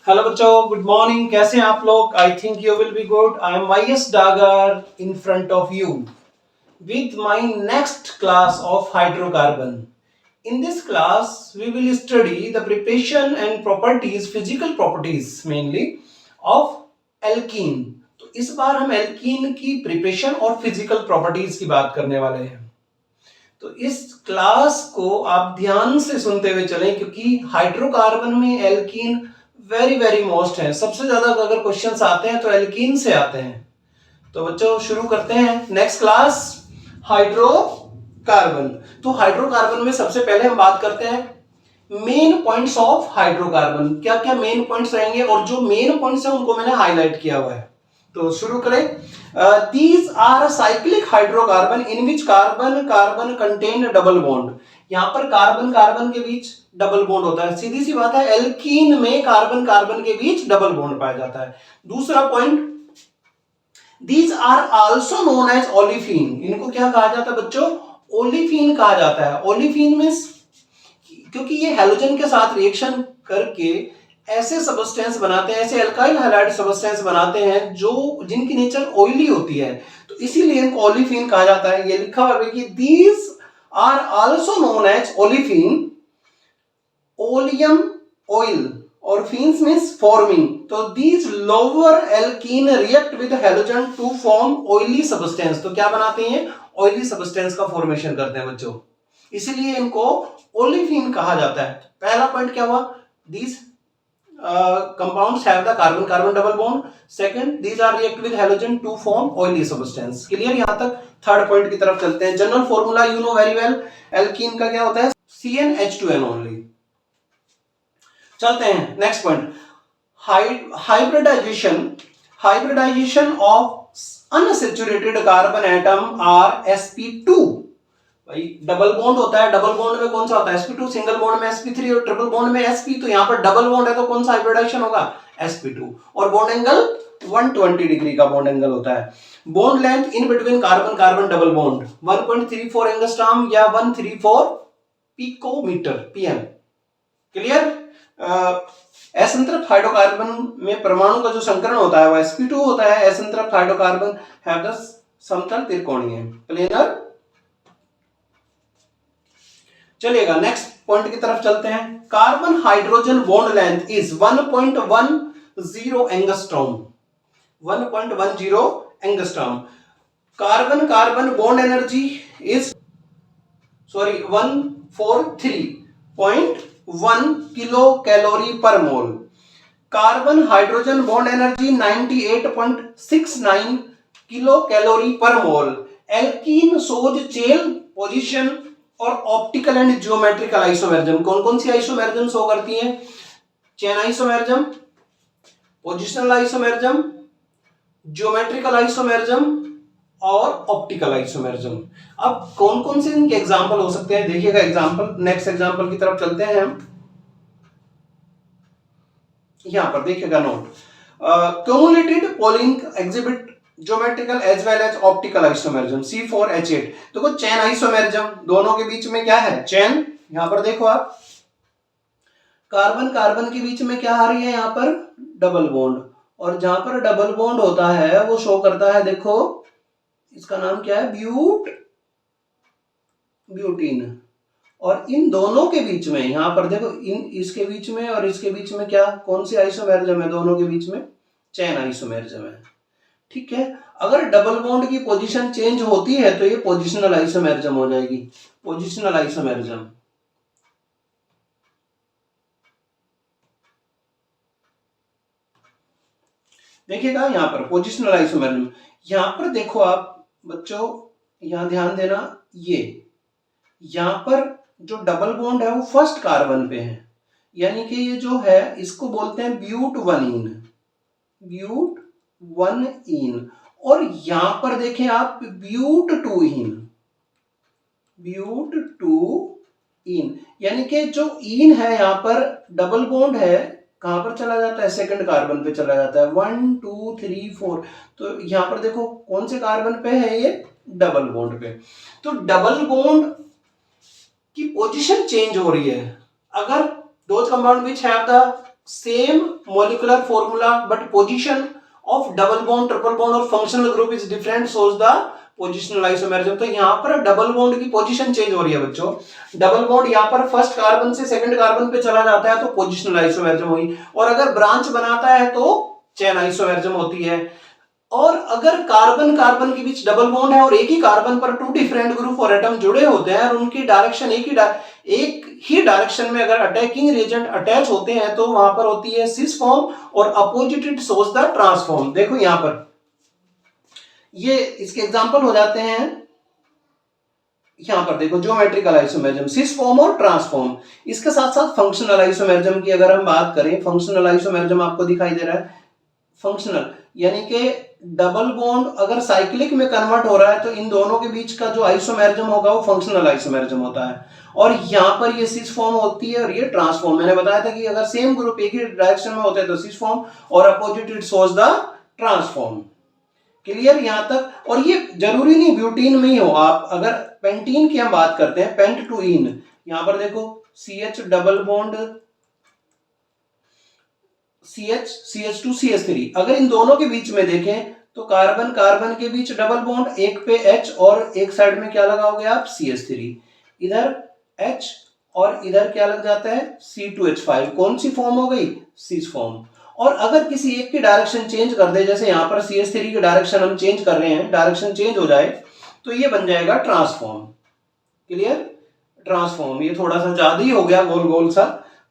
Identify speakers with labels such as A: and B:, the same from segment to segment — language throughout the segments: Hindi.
A: हेलो बच्चों, गुड मॉर्निंग। कैसे हैं आप लोग? I think you will be good. I am YS Dagar in front of you with my next class of hydrocarbon. In this class, we will study the preparation and properties, physical properties mainly of alkene. तो इस बार हम एल्कीन की प्रिपरेशन और फिजिकल प्रॉपर्टीज की बात करने वाले हैं। तो इस क्लास को आप ध्यान से सुनते हुए चलें क्योंकि हाइड्रोकार्बन में एल्कीन वेरी वेरी मोस्ट है। सबसे ज्यादा अगर क्वेश्चंस आते हैं तो एल्कीन से आते हैं। तो बच्चों शुरू करते हैं नेक्स्ट क्लास हाइड्रोकार्बन। तो हाइड्रोकार्बन में सबसे पहले हम बात करते हैं मेन पॉइंट्स ऑफ हाइड्रोकार्बन। क्या क्या मेन पॉइंट्स रहेंगे और जो मेन पॉइंट्स हैं उनको मैंने हाईलाइट किया हुआ है। तो शुरू करें। These are cyclic hydrocarbon in which carbon carbon contain double bond. यहां पर कार्बन कार्बन के बीच डबल बॉन्ड होता है। सीधी सी बात है, एल्कीन में कार्बन कार्बन के बीच डबल बॉन्ड पाया जाता है। दूसरा point, These are also known as olefin. इनको क्या कहा जाता है बच्चों? ओलिफिन कहा जाता है। ओलिफिन में क्योंकि ये हैलोजन के साथ रिएक्शन करके ऐसे सबस्टेंस बनाते हैं, ऐसे अल्काइल हैलाइड सबस्टेंस बनाते हैं जो जिनकी नेचर ऑयली होती है, तो इसीलिए इनको ओलिफिन कहा जाता है। ये लिखा हुआ है कि these are also known as olefin, oleum oil और fins means forming. तो these lower alkene react with halogen to form oily substance. तो क्या बनाते हैं? ऑयली सब्सटेंस का फॉर्मेशन करते हैं बच्चों, इसीलिए इनको ओलिफिन कहा जाता है। पहला पॉइंट क्या हुआ? these compounds have the carbon carbon double bond. Second, these are react with halogen to form oily substance. Clear? यहां तक। थर्ड पॉइंट की तरफ चलते हैं। General formula you know very well, alkene का क्या होता है? CnH2n only. चलते हैं next point, hybridisation. Hybridisation of unsaturated carbon atom are sp2। भाई डबल बॉन्ड होता है, डबल बॉन्ड में कौन सा होता है? sp2। सिंगल बॉन्ड में sp3 और ट्रिपल बॉन्ड में sp। तो यहां पर डबल बॉन्ड है तो कौन सा हाइब्रिडाइजेशन होगा? sp2। और बॉन्ड एंगल 120 डिग्री का बॉन्ड एंगल होता है। Bond length in between carbon carbon double bond 1.34 angstrom या 134 पिकोमीटर पीएम। क्लियर? असंतृप्त हाइड्रोकार्बन में परमाणु का जो संकरण होता है वो sp2 होता है। असंतृप्त हाइड्रोकार्बन हैव द समतल त्रिकोणीय प्लेनर। चलिएगा नेक्स्ट पॉइंट की तरफ चलते हैं। Carbon hydrogen bond length is 1.10 angstrom. 1.10 angstrom. Carbon carbon bond energy is 143.1 kilo calorie per mole. Carbon hydrogen bond energy 98.69 kilo calorie per mole. Alkene shows chain position और ऑप्टिकल एंड ज्योमेट्रिकल आइसोमेरिज्म। कौन कौन सी आइसोमेरिज्म शो करती हैं? Chain isomerism, positional isomerism, geometrical isomerism और ऑप्टिकल आइसोमेरिज्म। अब कौन कौन से इनके एग्जांपल हो सकते हैं देखिएगा। एग्जांपल, नेक्स्ट एग्जांपल की तरफ चलते हैं हम। यहां पर देखिएगा note, cumulated polling exhibit geometrical as well as optical isomerism C4H8। देखो चेन आइसोमेरिज्म, दोनों के बीच में क्या है? चेन। यहां पर देखो आप, कार्बन कार्बन के बीच में क्या आ रही है? यहां पर डबल बॉन्ड। और जहां पर डबल बॉन्ड होता है वो शो करता है, देखो इसका नाम क्या है? ब्यूटीन। और इन दोनों के बीच में, यहां पर देखो इसके बीच में और इसके बीच में क्या, कौन सी आइसोमेरिज्म है? दोनों के बीच में चेन आइसोमेरिज्म है। ठीक है, अगर डबल बॉन्ड की पोजीशन चेंज होती है तो ये पोजिशनल आइसोमेरिज्म हो जाएगी। Positional isomerism. देखिएगा यहां पर पोजिशनल आइसोमेरिज्म। यहां पर देखो आप बच्चों, यहां ध्यान देना, ये यहां पर जो डबल बॉन्ड है वो फर्स्ट कार्बन पे है, यानी कि ये जो है इसको बोलते हैं ब्यूट वन इन। ब्यूट one in. और यहां पर देखें आप but two in. But two इन, यानी कि जो इन है यहां पर डबल बॉन्ड है, कहां पर चला जाता है? सेकंड कार्बन पे चला जाता है। 1 2 3 4। तो यहां पर देखो कौन से कार्बन पे है? ये डबल बॉन्ड पे। तो डबल बॉन्ड की पोजीशन चेंज हो रही है। अगर those compound which have the same molecular formula but position of double bond, triple bond और functional group is different, shows the positional isomerism. तो यहाँ पर डबल बॉन्ड की पोजीशन चेंज हो रही है बच्चों। डबल बॉन्ड यहाँ पर फर्स्ट कार्बन से सेकंड कार्बन पे चला जाता है तो पोजिशनल आइसोमेरिज्म हुई, और अगर ब्रांच बनाता है तो चेन आइसोमेरिज्म होती है। और अगर कार्बन कार्बन के बीच डबल बॉन्ड है और एक ही कार्बन पर टू डिफरेंट ग्रुप और एटम जुड़े होते हैं और उनकी डायरेक्शन एक ही डायरेक्शन में अगर अटैकिंग रिएजेंट अटैच होते हैं तो वहां पर होती है सिस फॉर्म, और opposite it shows the transform. देखो यहां पर ये इसके एग्जांपल हो जाते हैं, यहां पर देखो ज्योमेट्रिकल आइसोमेरिज्म, सिस फॉर्म और ट्रांसफॉर्म। इसके साथ साथ फंक्शनल आइसोमेरिज्म की अगर हम बात करें, फंक्शनल आइसोमेरिज्म आपको दिखाई दे रहा है। फंक्शनल यानी कि डबल बॉन्ड अगर साइक्लिक में कन्वर्ट हो रहा है तो इन दोनों के बीच का जो आइसोमेरिज्म होगा वो फंक्शनल आइसोमेरिज्म होता है, और यहां पर ये सिस फॉर्म होती है और ये ट्रांसफॉर्म। मैंने बताया था कि अगर सेम ग्रुप एक ही डायरेक्शन में होते हैं तो सिस फॉर्म, और opposite it shows the transform. Clear यहां तक? और ये जरूरी नहीं ब्यूटीन में ही हो, आप अगर पेंटीन की हम बात करते हैं, पेंट टू इन, यहां पर देखो CH double bond CH2 CH3, अगर इन दोनों के बीच में देखें तो कार्बन कार्बन के बीच डबल बॉन्ड, एक पे H और एक साइड में क्या लगाओगे आप CH3, इधर H और इधर क्या लग जाता है C2H5, कौन सी फॉर्म हो गई? Cis form. और अगर किसी एक की डायरेक्शन चेंज कर दे, जैसे यहां पर CH3 की डायरेक्शन हम चेंज कर रहे हैं, डायरेक्शन चेंज हो जाए तो ये बन जाएगा ट्रांसफॉर्म। क्लियर? ट्रांसफॉर्म, ये थोड़ा सा ज्यादा ही हो गया गोल गोल सा,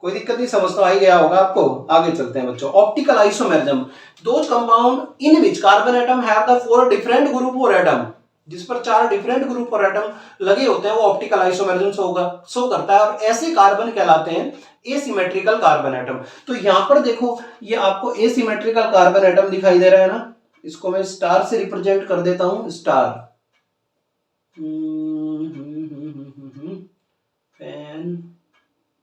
A: कोई दिक्कत नहीं, समझ तो आ ही गया होगा आपको। आगे चलते हैं बच्चों। Optical isomerism, those compound in which carbon atom have the 4 different group और एटम, जिस पर 4 डिफरेंट ग्रुप और एटम लगे होते हैं वो ऑप्टिकल आइसोमेरिज्म शो करता है, और ऐसे कार्बन कहलाते हैं एसिमेट्रिकल कार्बन एटम। तो यहां पर देखो ये आपको एसिमेट्रिकल कार्बन एटम दिखाई दे रहा है ना, इसको मैं स्टार से रिप्रेजेंट कर देता हूं, स्टार। पेन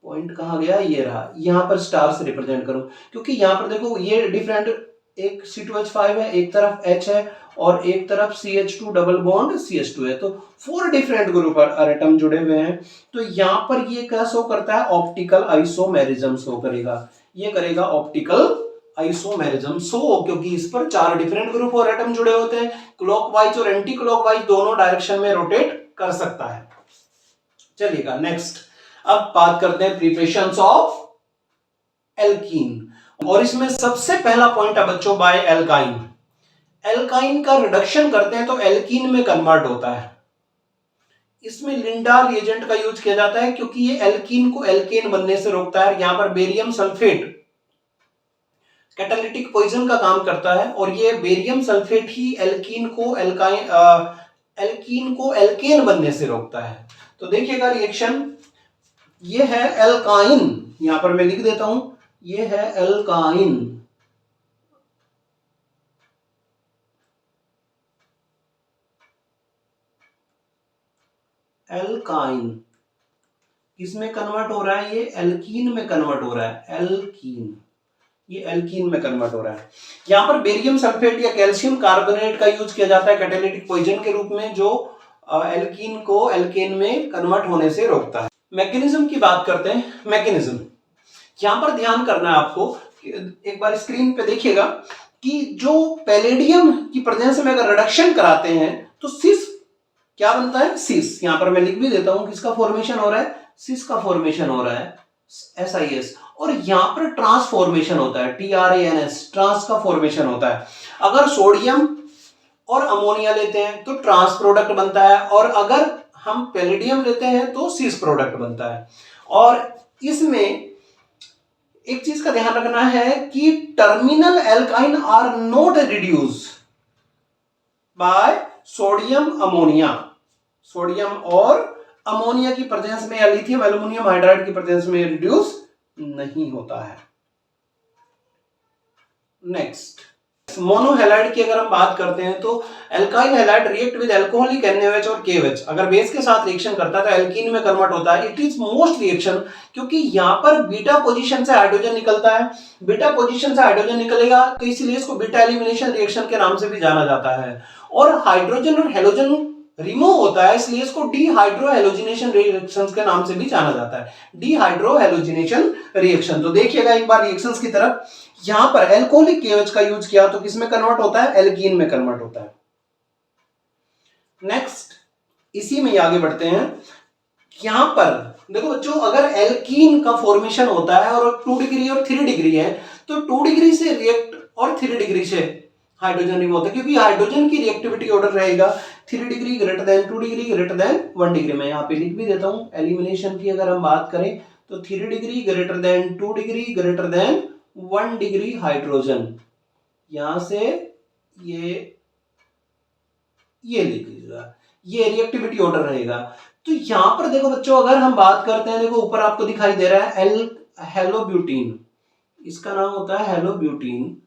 A: पॉइंट कहाँ गया? ये रहा, यहां पर स्टार से रिप्रेजेंट करूं, क्योंकि यहां पर देखो ये डिफरेंट, एक C2H5 है, एक तरफ H है और एक तरफ CH2 डबल बॉन्ड CH2 है, तो 4 डिफरेंट ग्रुप और एटम जुड़े हुए हैं। तो यहां पर ये क्या शो करता है? ऑप्टिकल आइसोमेरिज्म शो करेगा, ये करेगा ऑप्टिकल आइसोमेरिज्म शो, क्योंकि इस पर 4 डिफरेंट ग्रुप और एटम जुड़े होते हैं, क्लॉकवाइज और एंटी क्लॉकवाइज दोनों डायरेक्शन में रोटेट कर सकता है। चलिएगा नेक्स्ट, अब बात करते हैं प्रिपरेशंस ऑफ एल्कीन, और इसमें सबसे पहला पॉइंट है बच्चों बाय एल्काइन। एल्काइन का रिडक्शन करते हैं तो एल्कीन में कन्वर्ट होता है। इसमें लिंडा रिएजेंट का यूज किया जाता है क्योंकि ये एल्कीन को एल्केन बनने से रोकता है। यहां पर बेरियम सल्फेट कैटालिटिक पॉइजन का काम करता है, और ये बेरियम सल्फेट ही एल्कीन को एल्केन बनने से रोकता है। तो देखिएगा रिएक्शन, ये है एल्काइन, यहां पर मैं लिख देता हूं, ये है एल्काइन। एल्काइन किसमें कन्वर्ट हो रहा है? ये एल्कीन में कन्वर्ट हो रहा है, एल्कीन, ये एल्कीन में कन्वर्ट हो रहा है। यहां पर बेरियम सल्फेट या कैल्शियम कार्बोनेट का यूज किया जाता है कैटालिटिक पॉइजन के रूप में, जो एल्कीन को एल्केन में कन्वर्ट होने से रोकता है। मैकेनिज्म की बात करते हैं। मैकेनिज्म यहां पर ध्यान करना है आपको, एक बार स्क्रीन पे देखिएगा कि जो पैलेडियम की प्रेजेंस में अगर रिडक्शन कराते हैं तो सिस क्या बनता है? सिस। यहां पर मैं लिख भी देता हूं किसका फॉर्मेशन हो रहा है? सिस का फॉर्मेशन हो रहा है, SiS। और यहां पर ट्रांसफॉर्मेशन होता है, TRANS, ट्रांस का फॉर्मेशन होता है। अगर सोडियम और अमोनिया लेते हैं तो ट्रांस प्रोडक्ट बनता है, और अगर हम पैलेडियम लेते हैं तो सिस प्रोडक्ट बनता है। और इसमें एक चीज का ध्यान रखना है कि terminal alkyne are not reduce by sodium ammonia. Sodium और अमोनिया की प्रेजेंस में या लिथियम एल्युमिनियम हाइड्राइड की प्रेजेंस में रिड्यूस नहीं होता है। नेक्स्ट, मोनोहैलाइड की अगर हम बात करते हैं तो alkyl halide react with alcoholic NaOH और KOH, अगर बेस के साथ रिएक्शन करता है तो एल्कीन में कन्वर्ट होता है। इट इज मोस्ट रिएक्शन, क्योंकि यहां पर बीटा पोजीशन से हाइड्रोजन निकलता है, बीटा पोजीशन से हाइड्रोजन निकलेगा तो इसीलिए इसको बीटा एलिमिनेशन रिएक्शन के नाम से भी जाना जाता है। और हाइड्रोजन और हेलोजन रिमूव होता है, इसलिए इसको डीहाइड्रोहेलोजिनेशन रिएक्शंस के नाम से भी जाना जाता है, डीहाइड्रोहेलोजिनेशन रिएक्शन। तो देखिएगा एक बार रिएक्शंस की तरफ, यहां पर एल्कोहलिक KOH का यूज किया तो किसमें कन्वर्ट होता है, एल्कीन में कन्वर्ट होता है। नेक्स्ट इसी में आगे बढ़ते हैं। यहां पर देखो बच्चों, अगर एल्कीन का फॉर्मेशन होता है और 2 डिग्री और 3 डिग्री है, तो 2 डिग्री से रिएक्ट और 3 डिग्री से हाइड्रोजन रिमूव होता है, क्योंकि हाइड्रोजन की रिएक्टिविटी ऑर्डर रहेगा 3 degree greater than 2 degree greater than 1 degree. मैं यहाँ पे लिख भी देता हूं, एलिमिनेशन की अगर हम बात करें तो 3 degree greater than 2 degree greater than 1 degree hydrogen, यहां से ये लिख लीजिएगा, ये रिएक्टिविटी ऑर्डर रहेगा। तो यहां पर देखो बच्चों, अगर हम बात करते हैं, देखो ऊपर आपको दिखाई दे रहा है हेलोब्यूटीन, इसका नाम होता है हेलोब्यूटीन,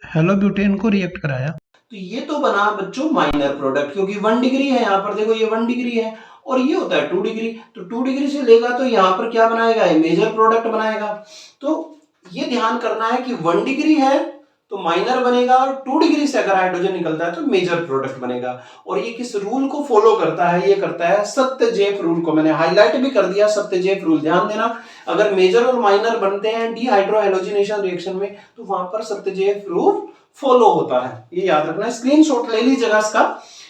A: हेलोब्यूटेन को रिएक्ट कराया, तो ये तो बना बच्चों माइनर प्रोडक्ट, क्योंकि 1 डिग्री है, यहां पर देखो ये 1 डिग्री है और ये होता है 2 डिग्री, तो 2 डिग्री से लेगा तो यहां पर क्या बनाएगा, मेजर प्रोडक्ट बनाएगा। तो ये ध्यान करना है कि 1 डिग्री है तो माइनर बनेगा, और 2 डिग्री से अगर हाइड्रोजन निकलता है तो मेजर प्रोडक्ट बनेगा। और ये किस रूल को फॉलो करता है, ये करता है सत्यजेफ रूल को, मैंने हाईलाइट भी कर दिया, सत्यजेफ रूल ध्यान देना। अगर मेजर और माइनर बनते हैं डीहाइड्रोहेलोजिनेशन रिएक्शन में, तो वहां पर सत्यजेफ रूल फॉलो होता है, ये याद रखना। स्क्रीनशॉट ले लीजिएगा इसका,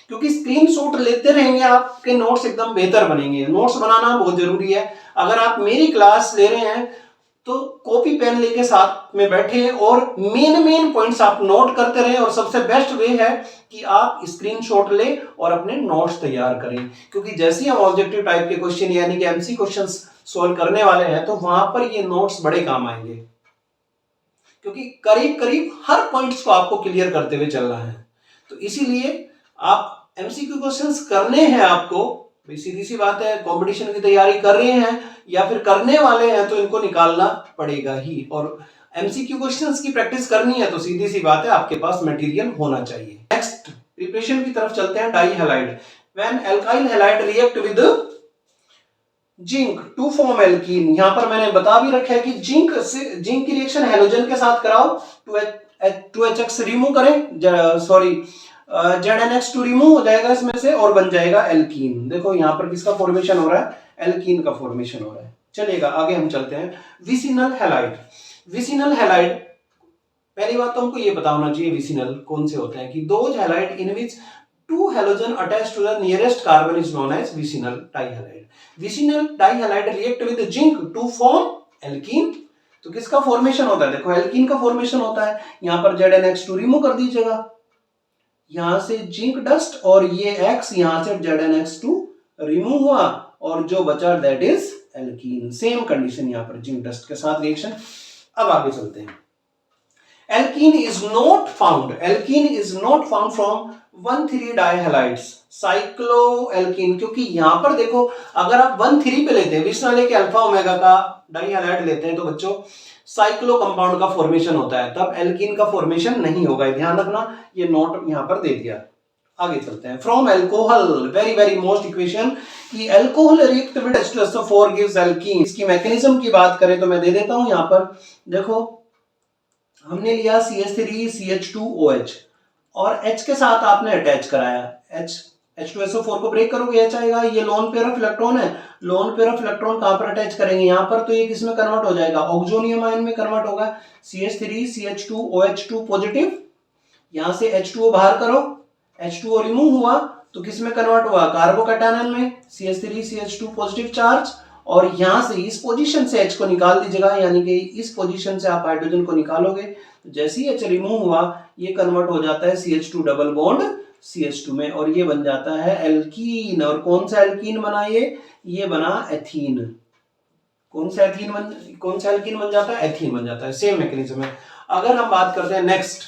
A: क्योंकि स्क्रीनशॉट लेते रहेंगे आपके नोट्स एकदम बेहतर बनेंगे। नोट्स बनाना बहुत जरूरी है। अगर आप मेरी क्लास ले रहे हैं तो कॉपी पेन लेके साथ में बैठे और मेन पॉइंट्स आप नोट करते रहें, और सबसे बेस्ट वे है कि आप स्क्रीनशॉट ले और अपने नोट्स तैयार करें, क्योंकि जैसे ही हम ऑब्जेक्टिव टाइप के क्वेश्चन यानी कि एमसी क्वेश्चंस सॉल्व करने वाले हैं, तो वहां पर ये नोट्स बड़े काम आएंगे, क्योंकि करीब करीब हर पॉइंट्स को आपको क्लियर करते हुए चलना है। तो इसीलिए आप एमसीक्यू क्वेश्चंस करने हैं आपको, सीधी सी बात है, कंपटीशन की तैयारी कर रहे हैं या फिर करने वाले हैं तो इनको निकालना पड़ेगा ही, और एमसीक्यू क्वेश्चंस की प्रैक्टिस करनी है तो सीधी सी बात है आपके पास मटेरियल होना चाहिए। नेक्स्ट प्रिपरेशन की तरफ चलते हैं। Dihalide, when alkyl halide react with zinc to form alkene, यहां पर मैंने बता भी रखा है कि जिंक की रिएक्शन हैलोजन के साथ कराओ, 2HX रिमूव करें, सॉरी ZnH2 रिमूव हो जाएगा इसमें से और बन जाएगा एल्कीन। देखो यहां पर किसका फॉर्मेशन हो रहा है, एल्कीन का फॉर्मेशन हो रहा है। चलिएगा आगे हम चलते हैं। विसिनल हैलाइड, विसिनल हैलाइड, पहली बात तो हमको ये पता होना चाहिए विसिनल कौन से होते हैं, कि those halide in which 2 halogen attached to the nearest carbon is known as vicinal dihalide. Vicinal dihalide react with zinc to form alkene. तो किसका फॉर्मेशन होता है, देखो एल्कीन का फॉर्मेशन होता है। यहां पर ZnH2 रिमूव कर दीजिएगा, यहां से जिंक डस्ट, और ये X यहां से ZnH2 रिमूव हुआ और जो बचा that is alkene. Same condition यहां पर जिंक डस्ट के साथ रिएक्शन। अब आगे चलते हैं। Alkene is not found. Alkene is not found from 1,3-dihalides. Cycloalkene, क्योंकि यहां पर देखो अगर आप 1,3 पे लेते हैं, विशनल लेके अल्फा ओमेगा का डाइहैलाइड लेते हैं, तो बच्चों साइक्लो कंपाउंड का फॉर्मेशन होता है, तब एल्कीन का फॉर्मेशन नहीं होगा, ध्यान रखना। ये नोट यहां पर दे दिया। आगे चलते हैं। From alcohol, very most equation, कि alcohol react with H2SO4 gives alkene. इसकी मैकेनिज्म की बात करें तो मैं दे देता हूं यहां पर। देखो हमने लिया CH3 CH2OH और H के साथ आपने अटैच कराया, H2SO4 को ब्रेक करोगे H आएगा। ये लोन पेयर ऑफ इलेक्ट्रॉन है, लोन पेयर ऑफ इलेक्ट्रॉन कहां पर अटैच करेंगे, यहां पर, तो ये किस में कन्वर्ट हो जाएगा, ऑक्सोनियम आयन में कन्वर्ट होगा। CH3 CH2OH2 पॉजिटिव, यहां से H2O बाहर करो, H2O रिमूव हुआ तो किस में कन्वर्ट हुआ, कार्बोकैटायन में, CH3 CH2 पॉजिटिव चार्ज, और यहां से इस पोजीशन से H को निकाल दीजिएगा, यानी कि इस पोजीशन से आप हाइड्रोजन को निकालोगे, तो जैसे ही H रिमूव हुआ ये कन्वर्ट हो जाता है CH2 डबल बॉन्ड CH2 में, और ये बन जाता है एल्कीन। और कौन सा एल्कीन बना, ये बना एथीन। कौन सा एल्कीन बन जाता है, एथीन बन जाता है। सेम मैकेनिज्म है। अगर हम बात करते हैं नेक्स्ट,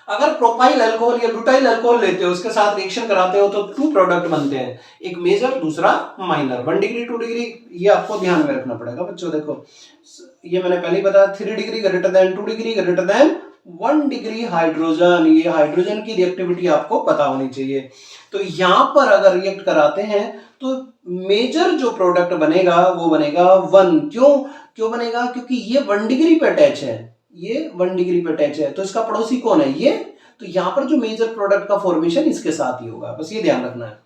A: अगर प्रोपाइल अल्कोहल या ब्यूटाइल अल्कोहल लेते हो, उसके साथ रिएक्शन कराते हो, तो 2 प्रोडक्ट बनते हैं, एक मेजर दूसरा माइनर। 1 डिग्री 2 डिग्री ये आपको ध्यान में रखना पड़ेगा बच्चों। देखो ये मैंने पहले ही बताया, 3 degree greater than 2 degree greater than 1 degree hydrogen, ये हाइड्रोजन की रिएक्टिविटी आपको पता होनी चाहिए। तो यहां पर अगर रिएक्ट कराते हैं तो मेजर जो प्रोडक्ट बनेगा वो बनेगा 1। क्यों बनेगा, क्योंकि ये 1 डिग्री पे अटैच है, ये 1 डिग्री पे अटैच है, तो इसका पड़ोसी कौन है? ये। तो यहां पर जो मेजर प्रोडक्ट का फॉर्मेशन इसके साथ ही होगा, बस ये ध्यान रखना है।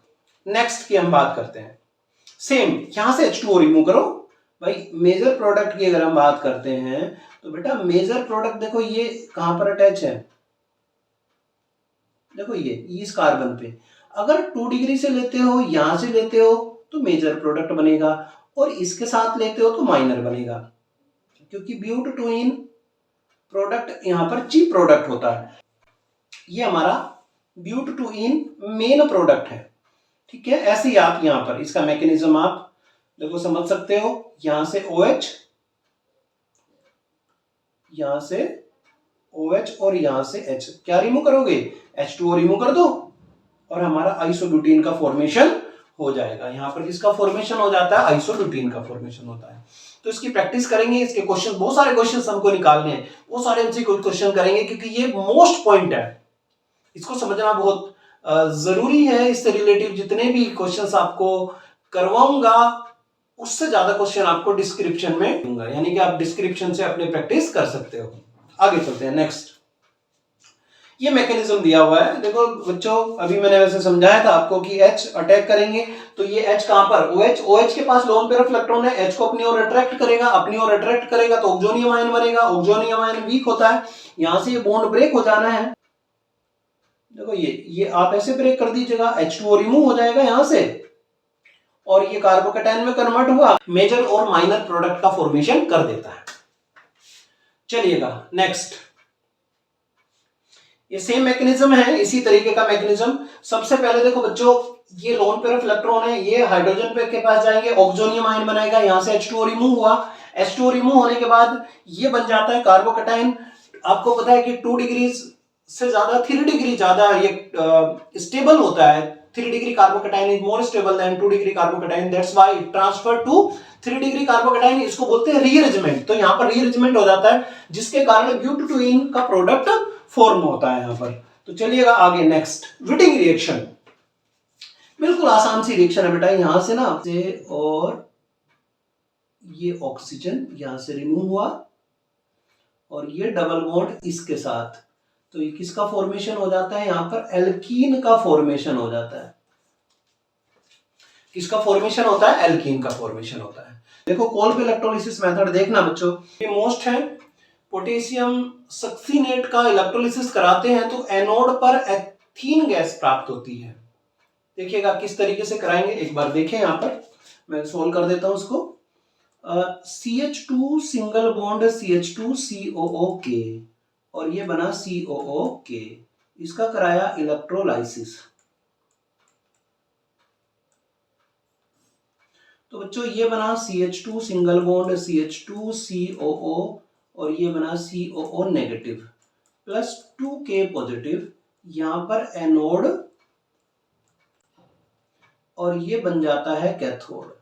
A: नेक्स्ट की हम बात करते हैं। सेम यहां से H2O रिमूव करो भाई। मेजर प्रोडक्ट की अगर हम बात करते हैं तो बेटा मेजर प्रोडक्ट देखो ये कहां पर अटैच है, देखो ये इस कार्बन पे। अगर 2 डिग्री से लेते हो, यहां से लेते हो तो मेजर प्रोडक्ट बनेगा, और इसके साथ लेते हो तो माइनर बनेगा, क्योंकि ब्यूटेटोइन प्रोडक्ट यहां पर चीप प्रोडक्ट होता है। ये हमारा ब्यूटेटोइन मेन प्रोडक्ट है, ठीक है। ऐसे ही आप यहां पर इसका मैकेनिज्म आप देखो समझ सकते हो। यहां से OH, यहां से OH और यहां से H, क्या रिमूव करोगे? H2O रिमूव कर दो और हमारा आइसोब्यूटीन का फॉर्मेशन हो जाएगा। यहां पर किसका फॉर्मेशन हो जाता है? आइसोब्यूटीन का फॉर्मेशन होता है। तो इसकी प्रैक्टिस करेंगे, इसके क्वेश्चन, बहुत सारे क्वेश्चन हमको निकालने हैं, वो सारे एमसीक्यू क्वेश्चन करेंगे, क्योंकि ये मोस्ट पॉइंट है, इसको समझना बहुत जरूरी है। इससे रिलेटिव जितने भी क्वेश्चंस आपको करवाऊंगा उससे ज्यादा क्वेश्चन आपको डिस्क्रिप्शन में दूंगा, यानी कि आप डिस्क्रिप्शन से अपने प्रैक्टिस कर सकते हो। आगे चलते हैं। नेक्स्ट ये मैकेनिज्म दिया हुआ है, देखो बच्चों, अभी मैंने वैसे समझाया था आपको कि H अटैक करेंगे तो ये H कहां पर? OH के पास लोन पेयर ऑफ इलेक्ट्रॉन है, H को अपनी ओर अट्रैक्ट करेगा, अपनी ओर अट्रैक्ट करेगा तो ऑक्सोनियम आयन बनेगा। ऑक्सोनियम आयन वीक होता है, यहां से ये बॉन्ड ब्रेक हो जाना है। देखो ये आप ऐसे ब्रेक कर दीजिएगा, H2O रिमूव हो जाएगा यहां से, और ये कार्बोकैटायन में कन्वर्ट हुआ, मेजर और माइनर प्रोडक्ट का फॉर्मेशन कर देता है। चलिएगा नेक्स्ट, ये सेम मैकेनिज्म है, इसी तरीके का मैकेनिज्म। सबसे पहले देखो बच्चों, ये लोन पेयर ऑफ इलेक्ट्रॉन है, ये हाइड्रोजन पे के पास जाएंगे, ऑक्सोनियम आयन बनाएगा, यहां से H2O रिमूव हुआ। H2O रिमूव होने के बाद ये बन जाता है कार्बोकैटायन। आपको पता है कि 2 डिग्री से ज्यादा, 3 डिग्री ज्यादा ये स्टेबल होता है। 3 degree carbocation is more stable than 2 degree carbocation, that's why it transfer to 3 degree carbocation. इसको बोलते हैं रीअरेंजमेंट। तो यहां पर रीअरेंजमेंट हो जाता है, जिसके कारण ब्यूटेटोइन का प्रोडक्ट फॉर्म होता है यहां पर। तो चलिएगा आगे। नेक्स्ट विटिंग रिएक्शन, बिल्कुल आसान सी रिएक्शन है बेटा। यहां से ना से, और ये ऑक्सीजन यहां से रिमूव हुआ, और ये डबल बॉन्ड इसके साथ, तो ये किसका फॉर्मेशन हो जाता है? यहां पर एल्कीन का फॉर्मेशन हो जाता है। किसका फॉर्मेशन होता है? एल्कीन का फॉर्मेशन होता है। देखो कोल्ब इलेक्ट्रोलिसिस मेथड देखना बच्चों, ये मोस्ट है। पोटेशियम सक्सीनेट का इलेक्ट्रोलिसिस कराते हैं तो एनोड पर एथीन गैस प्राप्त होती है। देखिएगा किस तरीके से कराएंगे, एक बार देखें। यहां पर मैं सोल्व कर देता हूं इसको। CH2 single bond CH2 COOK, और ये बना COOK, इसका कराया इलेक्ट्रोलाइसिस। तो बच्चों ये बना CH2 single bond CH2 COO, और ये बना COO negative plus 2K positive, यहां पर एनोड, और ये बन जाता है कैथोड।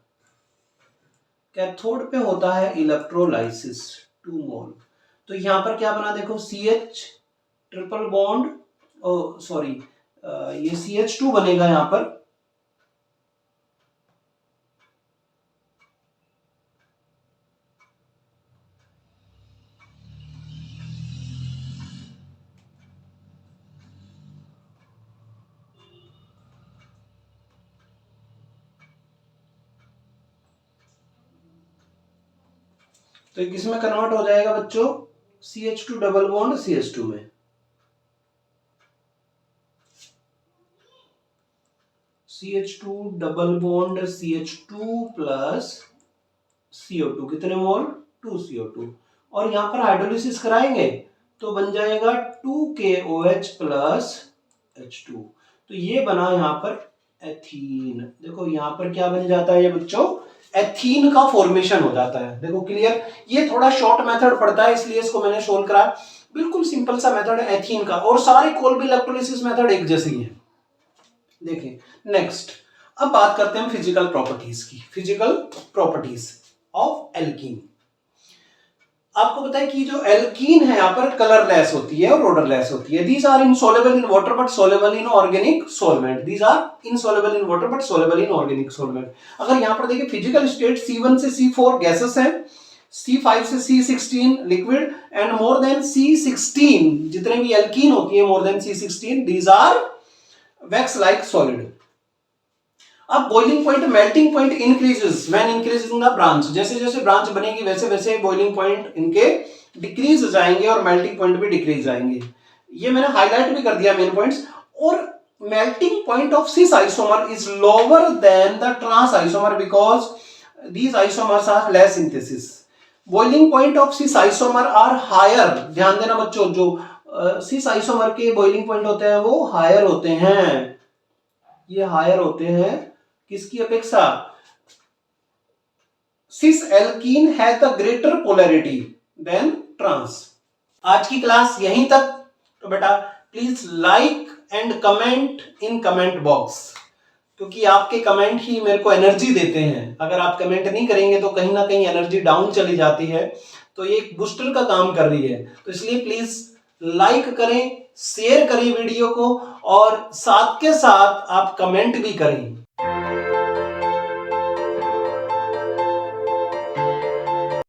A: कैथोड पे होता है इलेक्ट्रोलाइसिस 2 मोल। तो यहां पर क्या बना देखो, CH ट्रिपल बॉन्ड, सॉरी ये CH2 बनेगा यहां पर, तो ये किस में कन्वर्ट हो जाएगा बच्चों? CH2 डबल बॉन्ड CH2 में। CH2 double bond CH2 plus CO2, कितने मोल? 2 CO2, और यहां पर हाइड्रोलिसिस कराएंगे तो बन जाएगा 2KOH प्लस H2। तो ये बना यहां पर एथीन। देखो यहां पर क्या बन जाता है ये बच्चों? एथीन का फॉर्मेशन हो जाता है। देखो क्लियर, ये थोड़ा शॉर्ट मेथड पड़ता है इसलिए इसको मैंने सोल्व करा। बिल्कुल सिंपल सा मेथड है एथीन का, और सारे कोल्ब इलेक्ट्रोलिसिस मेथड एक जैसे ही है। देखिए नेक्स्ट, अब बात करते हैं फिजिकल प्रॉपर्टीज की। Physical properties of alkene. आपको पता है कि जो एल्कीन है यहाँ पर कलरलेस होती है और ओडरलेस होती है। These are insoluble in water but soluble in organic solvent. These are insoluble in water but soluble in organic solvent. अगर यहाँ पर देखिए फिजिकल स्टेट C1 से C4 गैसेस हैं, C5 से C16 liquid and more than C16 जितने भी एल्कीन होती है more than C16 these are wax like solid. अब boiling point melting point increases when increasing the branch, जैसे जैसे ब्रांच बनेगी वैसे वैसे बॉइलिंग पॉइंट इनके डिक्रीज जाएंगे और मेल्टिंग पॉइंट भी डिक्रीज जाएंगे। ये मैंने हाईलाइट भी कर दिया मेन पॉइंट्स। और melting point of cis isomer is lower than the trans isomer because these isomers are less synthesis. Boiling point of cis isomer are higher, ध्यान देना बच्चों, जो cis isomer के boiling point होते हैं वो higher होते हैं, ये higher होते हैं किसकी अपेक्षा? cis alkene has the greater polarity than trans। आज की क्लास यहीं तक। तो बेटा please like and comment in comment box, क्योंकि आपके कमेंट ही मेरे को एनर्जी देते हैं। अगर आप कमेंट नहीं करेंगे तो कहीं ना कहीं एनर्जी डाउन चली जाती है, तो ये एक बूस्टर का काम कर रही है। तो इसलिए प्लीज लाइक करें, शेयर करें वीडियो को, और साथ के साथ आप कमेंट भी करें।